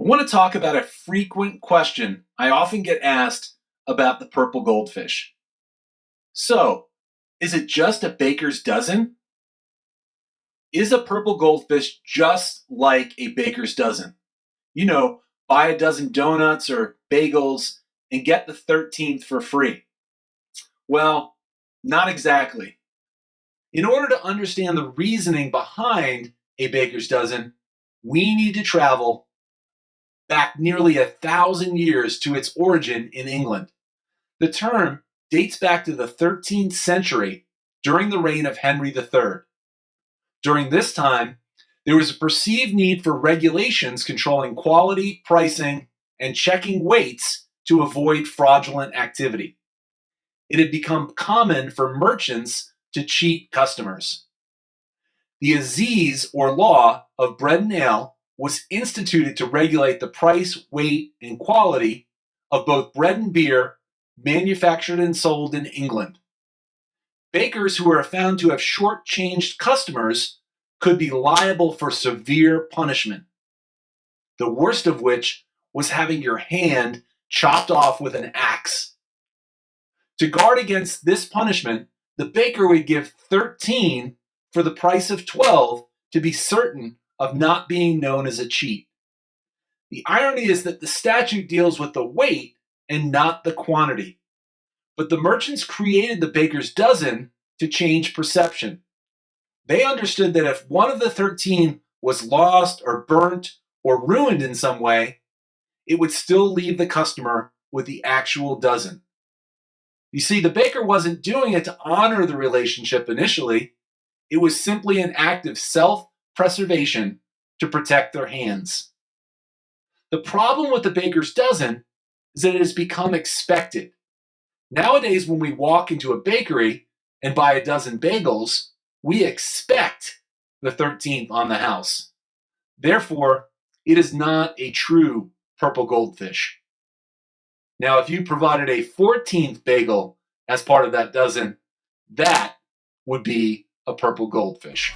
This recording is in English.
want to talk about a frequent question I often get asked about the purple goldfish. So, is it just a baker's dozen? Is a purple goldfish just like a baker's dozen? You know, buy a dozen donuts or bagels and get the 13th for free. Well, not exactly. In order to understand the reasoning behind a baker's dozen, we need to travel back nearly 1,000 years to its origin in England. The term dates back to the 13th century during the reign of Henry III. During this time, there was a perceived need for regulations controlling quality, pricing, and checking weights to avoid fraudulent activity. It had become common for merchants to cheat customers. The Assize, or law, of bread and ale was instituted to regulate the price, weight, and quality of both bread and beer manufactured and sold in England. Bakers who were found to have shortchanged customers could be liable for severe punishment, the worst of which was having your hand chopped off with an axe. To guard against this punishment, the baker would give 13 for the price of 12 to be certain of not being known as a cheat. The irony is that the statute deals with the weight and not the quantity. But the merchants created the baker's dozen to change perception. They understood that if one of the 13 was lost or burnt or ruined in some way, it would still leave the customer with the actual dozen. You see, the baker wasn't doing it to honor the relationship initially. It was simply an act of self-preservation to protect their hands. The problem with the baker's dozen is that it has become expected. Nowadays, when we walk into a bakery and buy a dozen bagels, we expect the 13th on the house. Therefore, it is not a true purple goldfish. Now, if you provided a 14th bagel as part of that dozen, that would be a purple goldfish.